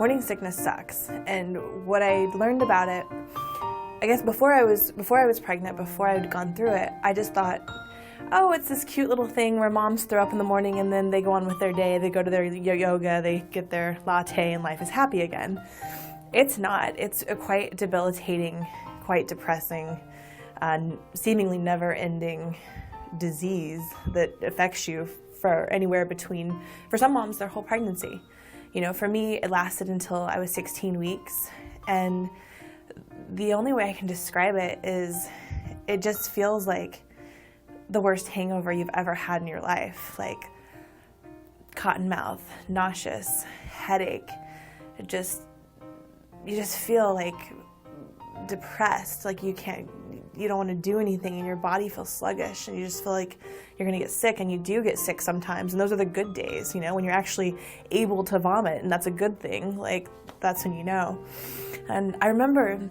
morning sickness sucks. And what I learned about it, I guess before I was pregnant, before I'd gone through it, I just thought, oh, it's this cute little thing where moms throw up in the morning and then they go on with their day, they go to their yoga, they get their latte, and life is happy again. It's not. It's a quite debilitating, quite depressing, seemingly never-ending disease that affects you for anywhere between, for some moms, their whole pregnancy. You know, for me, it lasted until I was 16 weeks, and the only way I can describe it is it just feels like the worst hangover you've ever had in your life. Like cotton mouth, nauseous, headache. You just feel like depressed, like you don't want to do anything, and your body feels sluggish, and you just feel like you're going to get sick, and you do get sick sometimes, and those are the good days, you know, when you're actually able to vomit, and that's a good thing. Like, that's when you know. And I remember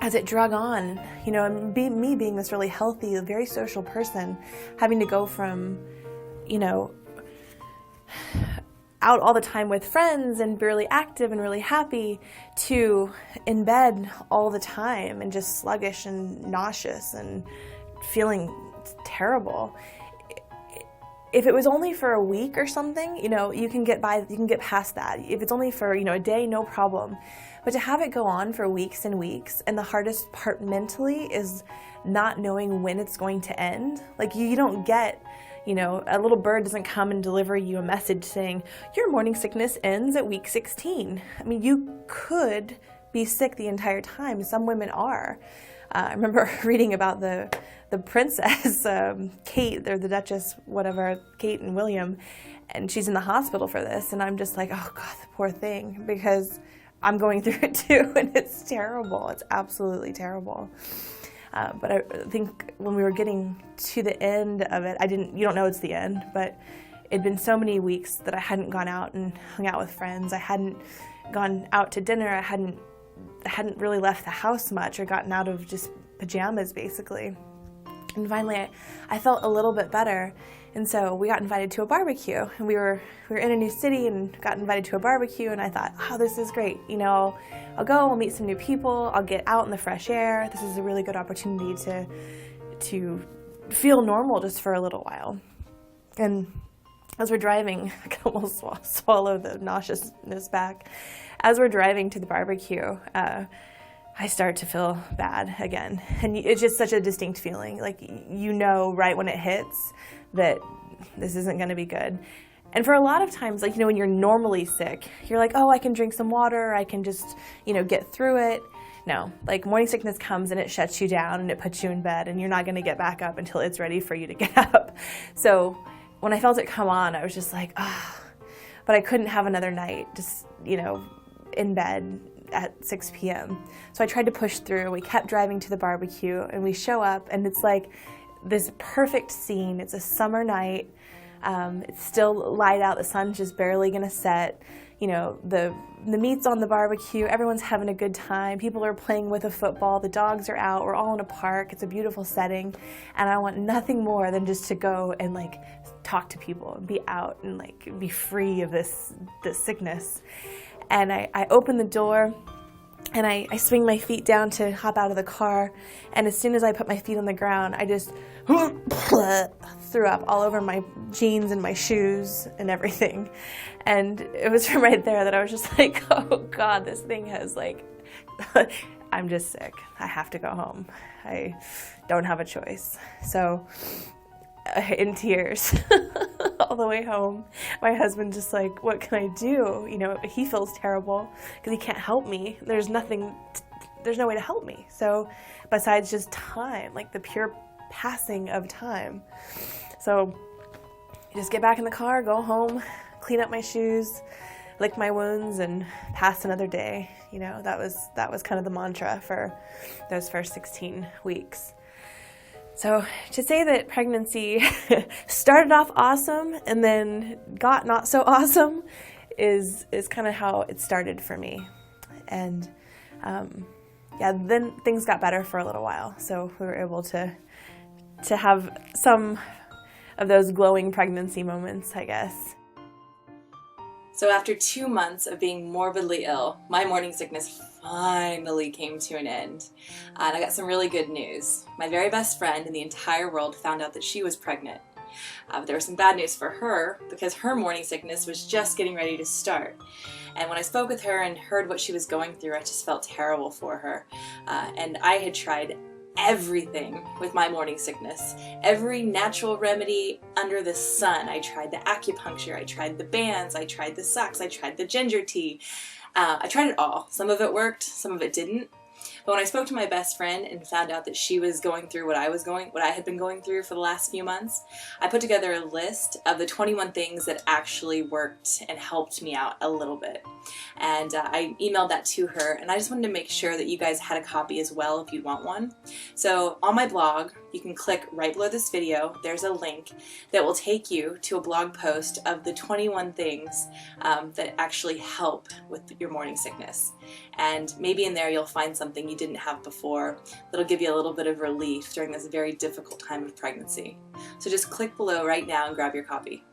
as it drug on, you know, and me being this really healthy, very social person, having to go from, you know, out all the time with friends and really active and really happy, to in bed all the time and just sluggish and nauseous and feeling terrible. If it was only for a week or something, you know, you can get past that. If it's only for, you know, a day, no problem. But to have it go on for weeks and weeks, and the hardest part mentally is not knowing when it's going to end. Like, you don't get, you know, a little bird doesn't come and deliver you a message saying, your morning sickness ends at week 16. I mean, you could be sick the entire time. Some women are. I remember reading about the princess, Kate, or the Duchess, whatever, Kate and William, and she's in the hospital for this, and I'm just like, oh God, the poor thing, because I'm going through it too, and it's terrible. It's absolutely terrible. But I think when we were getting to the end of it, you don't know it's the end, but it'd been so many weeks that I hadn't gone out and hung out with friends. I hadn't gone out to dinner. I hadn't really left the house much, or gotten out of just pajamas, basically. And finally, I felt a little bit better, and so we got invited to a barbecue. And we were in a new city and got invited to a barbecue, and I thought, oh, this is great. You know, I'll go, I'll meet some new people, I'll get out in the fresh air. This is a really good opportunity to feel normal just for a little while. And as we're driving, I can almost swallow the nauseousness back. As we're driving to the barbecue, I start to feel bad again. And it's just such a distinct feeling. Like, you know right when it hits that this isn't going to be good. And for a lot of times, like, you know, when you're normally sick, you're like, oh, I can drink some water, I can just, you know, get through it. No, like, morning sickness comes and it shuts you down and it puts you in bed, and you're not going to get back up until it's ready for you to get up. So when I felt it come on, I was just like, ah. But I couldn't have another night just, you know, in bed at 6 p.m. So I tried to push through. We kept driving to the barbecue, and we show up, and it's like this perfect scene. It's a summer night. It's still light out. The sun's just barely gonna set. You know, the meat's on the barbecue. Everyone's having a good time. People are playing with a football. The dogs are out. We're all in a park. It's a beautiful setting, and I want nothing more than just to go and, like, talk to people and be out and, like, be free of this sickness. And I open the door, and I swing my feet down to hop out of the car, and as soon as I put my feet on the ground, I just threw up all over my jeans and my shoes and everything. And it was from right there that I was just like, oh God, this thing has, like, I'm just sick. I have to go home. I don't have a choice. So in tears all the way home, my husband just like, what can I do? You know, he feels terrible because he can't help me. There's no way to help me. So besides just time, like the pure passing of time. So just get back in the car, go home, clean up my shoes, lick my wounds, and pass another day. You know, that was kind of the mantra for those first 16 weeks. So to say that pregnancy started off awesome and then got not so awesome is kind of how it started for me. And then things got better for a little while. So we were able to have some of those glowing pregnancy moments, I guess. So after 2 months of being morbidly ill, my morning sickness finally came to an end. And I got some really good news. My very best friend in the entire world found out that she was pregnant. But there was some bad news for her because her morning sickness was just getting ready to start. And when I spoke with her and heard what she was going through, I just felt terrible for her. And I had tried everything with my morning sickness. Every natural remedy under the sun. I tried the acupuncture, I tried the bands, I tried the socks, I tried the ginger tea. I tried it all. Some of it worked, some of it didn't. But when I spoke to my best friend and found out that she was going through what I had been going through for the last few months, I put together a list of the 21 things that actually worked and helped me out a little bit. And I emailed that to her, and I just wanted to make sure that you guys had a copy as well if you'd want one. So on my blog, you can click right below this video. There's a link that will take you to a blog post of the 21 things that actually help with your morning sickness. And maybe in there you'll find something you didn't have before that'll give you a little bit of relief during this very difficult time of pregnancy. So just click below right now and grab your copy.